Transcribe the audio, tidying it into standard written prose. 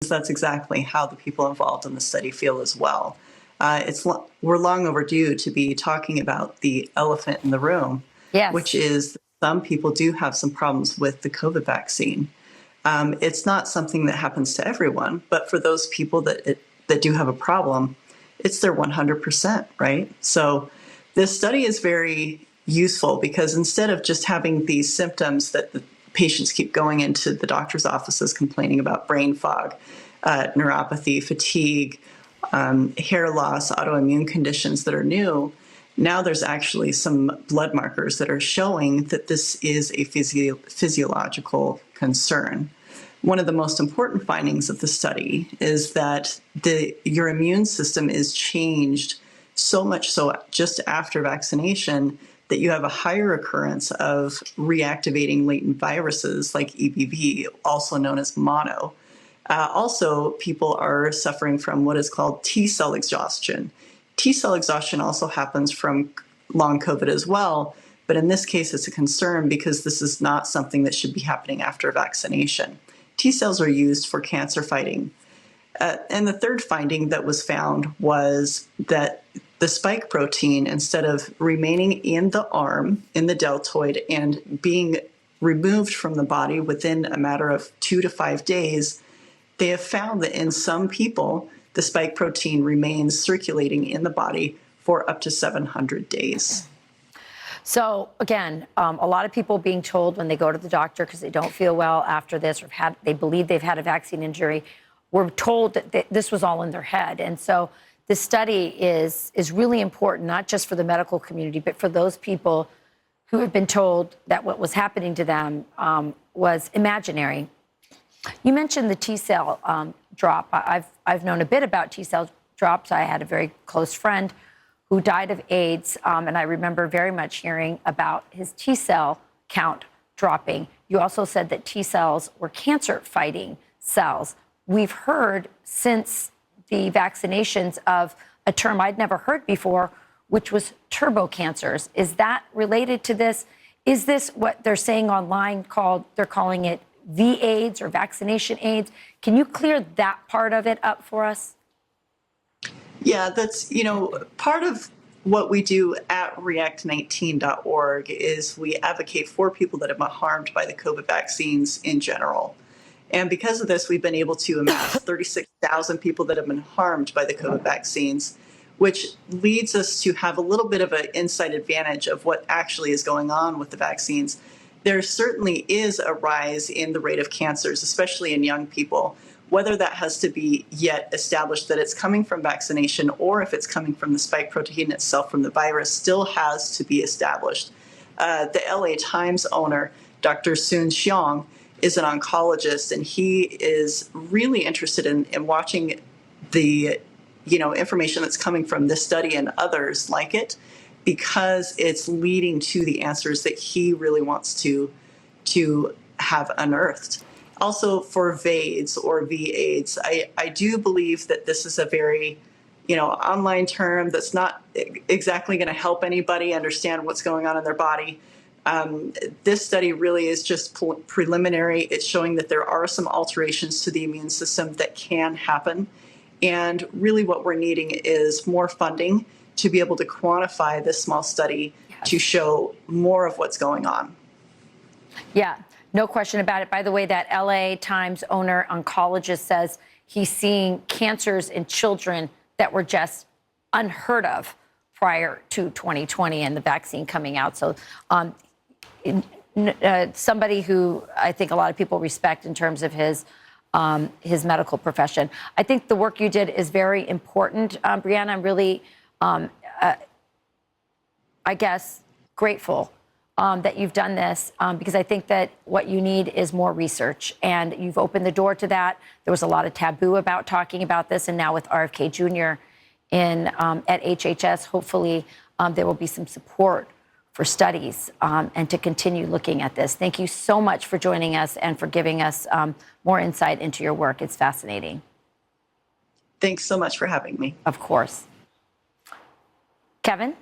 that's exactly how the people involved in the study feel as well. We're long overdue to be talking about the elephant in the room, which Yes. is some people do have some problems with the COVID vaccine. It's not something that happens to everyone, but for those people that do have a problem, it's their 100%, right? So this study is very useful because instead of just having these symptoms that the patients keep going into the doctor's offices complaining about brain fog, neuropathy, fatigue, hair loss, autoimmune conditions that are new, now there's actually some blood markers that are showing that this is a physiological concern. One of the most important findings of the study is that your immune system is changed so much so just after vaccination that you have a higher occurrence of reactivating latent viruses like EBV, also known as mono. Also, people are suffering from what is called T cell exhaustion. T cell exhaustion also happens from long COVID as well, but in this case, it's a concern because this is not something that should be happening after vaccination. T cells are used for cancer fighting. And the third finding that was found was that the spike protein, instead of remaining in the arm, in the deltoid, and being removed from the body within a matter of 2 to 5 days, they have found that in some people, the spike protein remains circulating in the body for up to 700 days. So again, a lot of people being told when they go to the doctor because they don't feel well after this or they believe they've had a vaccine injury, were told that this was all in their head. And so this study is really important, not just for the medical community, but for those people who have been told that what was happening to them was imaginary. You mentioned the T cell drop. I've known a bit about T cell drops. I had a very close friend who died of AIDS, and I remember very much hearing about his T cell count dropping. You also said that T cells were cancer-fighting cells. We've heard since the vaccinations of a term I'd never heard before, which was turbo cancers. Is that related to this? Is this what they're saying online they're calling it V-AIDS or vaccination AIDS? Can you clear that part of it up for us? Yeah, that's, part of what we do at react19.org is we advocate for people that have been harmed by the COVID vaccines in general. And because of this, we've been able to amass 36,000 people that have been harmed by the COVID vaccines, which leads us to have a little bit of an inside advantage of what actually is going on with the vaccines. There certainly is a rise in the rate of cancers, especially in young people. Whether that has to be yet established that it's coming from vaccination or if it's coming from the spike protein itself from the virus still has to be established. The LA Times owner, Dr. Soon Xiong, is an oncologist, and he is really interested in watching the information that's coming from this study and others like it, because it's leading to the answers that he really wants to have unearthed. Also for VAIDS or V-AIDS, I do believe that this is a very, online term that's not exactly going to help anybody understand what's going on in their body. This study really is just preliminary. It's showing that there are some alterations to the immune system that can happen. And really what we're needing is more funding to be able to quantify this small study to show more of what's going on. Yeah, no question about it. By the way, that LA Times owner oncologist says he's seeing cancers in children that were just unheard of prior to 2020 and the vaccine coming out. So somebody who I think a lot of people respect in terms of his medical profession. I think the work you did is very important, Brianna. I'm really, I guess, grateful that you've done this because I think that what you need is more research, and you've opened the door to that. There was a lot of taboo about talking about this, and now with RFK Jr. At HHS, hopefully there will be some support for studies and to continue looking at this. Thank you so much for joining us and for giving us more insight into your work. It's fascinating. Thanks so much for having me. Of course. Kevin?